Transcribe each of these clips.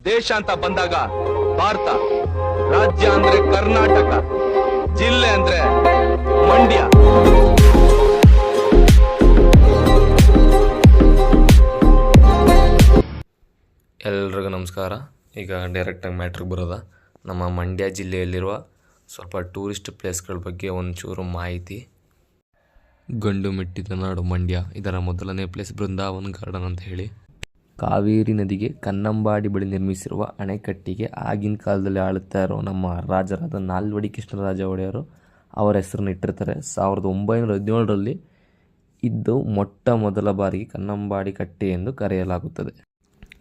ದೇಶ ಅಂತ ಬಂದಾಗ ಭಾರತ, ರಾಜ್ಯ ಅಂದ್ರೆ ಕರ್ನಾಟಕ, ಜಿಲ್ಲೆ ಅಂದ್ರೆ ಮಂಡ್ಯ. ಎಲ್ರಿಗೂ ನಮಸ್ಕಾರ. ಈಗ ಡೈರೆಕ್ಟಾಗಿ ಮ್ಯಾಟ್ರಿಗೆ ಬರೋದ, ನಮ್ಮ ಮಂಡ್ಯ ಜಿಲ್ಲೆಯಲ್ಲಿರುವ ಸ್ವಲ್ಪ ಟೂರಿಸ್ಟ್ ಪ್ಲೇಸ್ಗಳ ಬಗ್ಗೆ ಒಂಚೂರು ಮಾಹಿತಿ. ಗಂಡು ಮೆಟ್ಟಿದ ನಾಡು ಮಂಡ್ಯ, ಇದರ ಮೊದಲನೇ ಪ್ಲೇಸ್ ಬೃಂದಾವನ್ ಗಾರ್ಡನ್ ಅಂತ ಹೇಳಿ. ಕಾವೇರಿ ನದಿಗೆ ಕನ್ನಂಬಾಡಿ ಬಳಿ ನಿರ್ಮಿಸಿರುವ ಅಣೆಕಟ್ಟಿಗೆ ಆಗಿನ ಕಾಲದಲ್ಲಿ ಆಳುತ್ತಾ ಇರೋ ನಮ್ಮ ರಾಜರಾದ ನಾಲ್ವಡಿ ಕೃಷ್ಣರಾಜ ಒಡೆಯರು ಅವರ ಹೆಸರನ್ನು ಇಟ್ಟಿರ್ತಾರೆ. 1917ರಲ್ಲಿ ಇದ್ದು ಮೊಟ್ಟ ಮೊದಲ ಬಾರಿಗೆ ಕನ್ನಂಬಾಡಿ ಕಟ್ಟೆ ಎಂದು ಕರೆಯಲಾಗುತ್ತದೆ.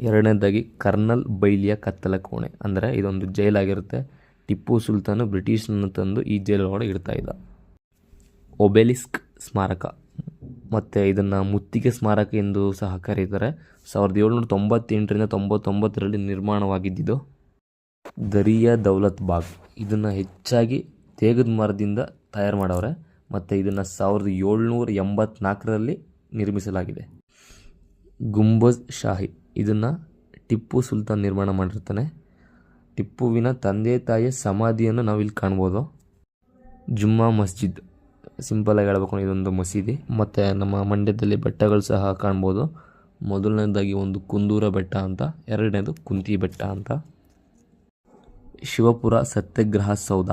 ಎರಡನೇದಾಗಿ ಕರ್ನಲ್ ಬೈಲಿಯ ಕತ್ತಲ ಕೋಣೆ, ಅಂದರೆ ಇದೊಂದು ಜೈಲಾಗಿರುತ್ತೆ. ಟಿಪ್ಪು ಸುಲ್ತಾನು ಬ್ರಿಟಿಷ್ನನ್ನು ತಂದು ಈ ಜೈಲೊಳಗಡೆ ಇಡ್ತಾ ಇದ್ದ. ಒಬೆಲಿಸ್ಕ್ ಸ್ಮಾರಕ, ಮತ್ತು ಇದನ್ನು ಮುತ್ತಿಗೆ ಸ್ಮಾರಕ ಎಂದು ಸಹ ಕರೀತಾರೆ. 1798ರಿಂದ 99ರಲ್ಲಿ ನಿರ್ಮಾಣವಾಗಿದ್ದು. ದರಿಯಾ ದೌಲತ್ ಬಾಗ್, ಇದನ್ನು ಹೆಚ್ಚಾಗಿ ತೇಗದ ಮರದಿಂದ ತಯಾರು ಮಾಡವ್ರೆ, ಮತ್ತು ಇದನ್ನು 1784ರಲ್ಲಿ ನಿರ್ಮಿಸಲಾಗಿದೆ. ಗುಂಬಜ್ ಶಾಹಿ, ಇದನ್ನು ಟಿಪ್ಪು ಸುಲ್ತಾನ್ ನಿರ್ಮಾಣ ಮಾಡಿರ್ತಾನೆ. ಟಿಪ್ಪುವಿನ ತಂದೆ ತಾಯಿಯ ಸಮಾಧಿಯನ್ನು ನಾವಿಲ್ಲಿ ಕಾಣ್ಬೋದು. ಜುಮ್ಮಾ ಮಸ್ಜಿದ್, ಸಿಂಪಲಾಗಿ ಹೇಳಬೇಕು ಇದೊಂದು ಮಸೀದಿ. ಮತ್ತು ನಮ್ಮ ಮಂಡ್ಯದಲ್ಲಿ ಬೆಟ್ಟಗಳು ಸಹ ಕಾಣ್ಬೋದು. ಮೊದಲನೇದಾಗಿ ಒಂದು ಕುಂದೂರ ಬೆಟ್ಟ ಅಂತ, ಎರಡನೇದು ಕುಂತಿ ಬೆಟ್ಟ ಅಂತ. ಶಿವಪುರ ಸತ್ಯಾಗ್ರಹ ಸೌಧ,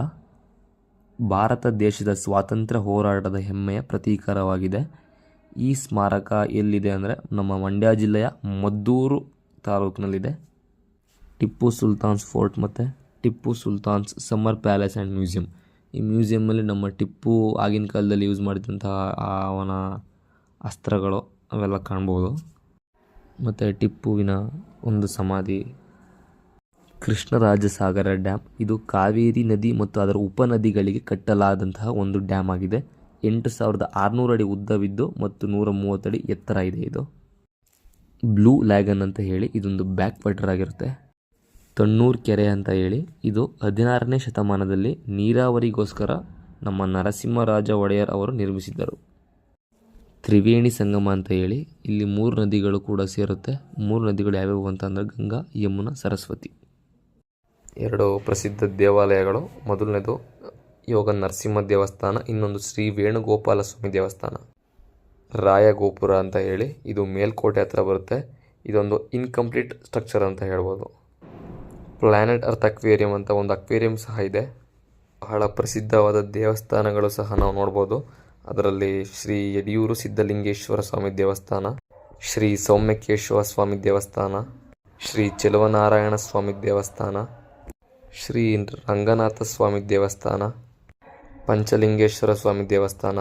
ಭಾರತ ದೇಶದ ಸ್ವಾತಂತ್ರ್ಯ ಹೋರಾಟದ ಹೆಮ್ಮೆಯ ಪ್ರತೀಕಾರವಾಗಿದೆ. ಈ ಸ್ಮಾರಕ ಎಲ್ಲಿದೆ ಅಂದರೆ ನಮ್ಮ ಮಂಡ್ಯ ಜಿಲ್ಲೆಯ ಮದ್ದೂರು ತಾಲೂಕಿನಲ್ಲಿದೆ. ಟಿಪ್ಪು ಸುಲ್ತಾನ್ಸ್ ಫೋರ್ಟ್ ಮತ್ತು Tipu ಸುಲ್ತಾನ್ಸ್ summer palace and museum, ಈ ಮ್ಯೂಸಿಯಮ್ಮಲ್ಲಿ ನಮ್ಮ ಟಿಪ್ಪು ಆಗಿನ ಕಾಲದಲ್ಲಿ ಯೂಸ್ ಮಾಡಿದಂತಹ ಅವನ ಅಸ್ತ್ರಗಳು ಅವೆಲ್ಲ ಕಾಣ್ಬೋದು. ಮತ್ತು ಟಿಪ್ಪುವಿನ ಒಂದು ಸಮಾಧಿ. ಕೃಷ್ಣರಾಜಸಾಗರ ಡ್ಯಾಮ್, ಇದು ಕಾವೇರಿ ನದಿ ಮತ್ತು ಅದರ ಉಪನದಿಗಳಿಗೆ ಕಟ್ಟಲಾದಂತಹ ಒಂದು ಡ್ಯಾಮ್ ಆಗಿದೆ. 8600 ಅಡಿ ಉದ್ದವಿದ್ದು ಮತ್ತು 130 ಅಡಿ ಎತ್ತರ ಇದೆ. ಇದು ಬ್ಲೂ ಲ್ಯಾಗನ್ ಅಂತ ಹೇಳಿ ಇದೊಂದು ಬ್ಯಾಕ್ ವಾಟರ್ ಆಗಿರುತ್ತೆ. ತಣ್ಣೂರು ಕೆರೆ ಅಂತ ಹೇಳಿ, ಇದು 16ನೇ ಶತಮಾನದಲ್ಲಿ ನೀರಾವರಿಗೋಸ್ಕರ ನಮ್ಮ ನರಸಿಂಹರಾಜ ಒಡೆಯರ್ ಅವರು ನಿರ್ಮಿಸಿದ್ದರು. ತ್ರಿವೇಣಿ ಸಂಗಮ ಅಂತ ಹೇಳಿ, ಇಲ್ಲಿ 3 ನದಿಗಳು ಕೂಡ ಸೇರುತ್ತೆ. 3 ನದಿಗಳು ಯಾವ್ಯಾವು ಅಂತಂದರೆ ಗಂಗಾ, ಯಮುನಾ, ಸರಸ್ವತಿ. 2 ಪ್ರಸಿದ್ಧ ದೇವಾಲಯಗಳು, ಮೊದಲನೇದು ಯೋಗ ನರಸಿಂಹ ದೇವಸ್ಥಾನ, ಇನ್ನೊಂದು ಶ್ರೀ ವೇಣುಗೋಪಾಲ ಸ್ವಾಮಿ ದೇವಸ್ಥಾನ. ರಾಯಗೋಪುರ ಅಂತ ಹೇಳಿ, ಇದು ಮೇಲ್ಕೋಟೆ ಹತ್ರ ಬರುತ್ತೆ. ಇದೊಂದು ಇನ್ಕಂಪ್ಲೀಟ್ ಸ್ಟ್ರಕ್ಚರ್ ಅಂತ ಹೇಳ್ಬೋದು. ಪ್ಲಾನೆಟ್ ಅರ್ತ್ ಅಕ್ವೇರಿಯಂ ಅಂತ ಒಂದು ಅಕ್ವೇರಿಯಂ ಸಹ ಇದೆ. ಬಹಳ ಪ್ರಸಿದ್ಧವಾದ ದೇವಸ್ಥಾನಗಳು ಸಹ ನಾವು ನೋಡ್ಬೋದು. ಅದರಲ್ಲಿ ಶ್ರೀ ಯಡಿಯೂರು ಸಿದ್ಧಲಿಂಗೇಶ್ವರ ಸ್ವಾಮಿ ದೇವಸ್ಥಾನ, ಶ್ರೀ ಸೌಮ್ಯಕೇಶವ ಸ್ವಾಮಿ ದೇವಸ್ಥಾನ, ಶ್ರೀ ಚೆಲುವನಾರಾಯಣ ಸ್ವಾಮಿ ದೇವಸ್ಥಾನ, ಶ್ರೀ ರಂಗನಾಥ ಸ್ವಾಮಿ ದೇವಸ್ಥಾನ, ಪಂಚಲಿಂಗೇಶ್ವರ ಸ್ವಾಮಿ ದೇವಸ್ಥಾನ,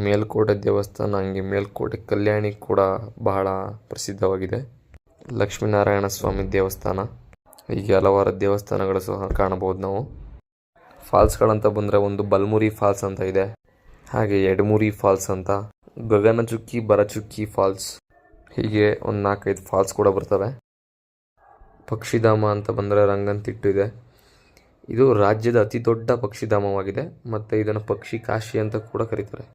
ಮೇಲ್ಕೋಟೆ ದೇವಸ್ಥಾನ, ಹಂಗೆ ಮೇಲ್ಕೋಟೆ ಕಲ್ಯಾಣಿ ಕೂಡ ಬಹಳ ಪ್ರಸಿದ್ಧವಾಗಿದೆ. ಲಕ್ಷ್ಮೀನಾರಾಯಣ ಸ್ವಾಮಿ ದೇವಸ್ಥಾನ, ಹೀಗೆ ಹಲವಾರು ದೇವಸ್ಥಾನಗಳು ಸಹ ಕಾಣಬಹುದು ನಾವು. ಫಾಲ್ಸ್ಗಳಂತ ಬಂದರೆ ಒಂದು ಬಲ್ಮುರಿ ಫಾಲ್ಸ್ ಅಂತ ಇದೆ, ಹಾಗೆ ಎಡಮುರಿ ಫಾಲ್ಸ್ ಅಂತ, ಗಗನಚುಕ್ಕಿ ಬರಚುಕ್ಕಿ ಫಾಲ್ಸ್, ಹೀಗೆ ಒಂದು 4-5 ಫಾಲ್ಸ್ ಕೂಡ ಬರ್ತವೆ. ಪಕ್ಷಿಧಾಮ ಅಂತ ಬಂದರೆ ರಂಗನತಿಟ್ಟು ಇದೆ. ಇದು ರಾಜ್ಯದ ಅತಿ ದೊಡ್ಡ ಪಕ್ಷಿಧಾಮವಾಗಿದೆ ಮತ್ತು ಇದನ್ನು ಪಕ್ಷಿ ಕಾಶಿ ಅಂತ ಕೂಡ ಕರೀತಾರೆ.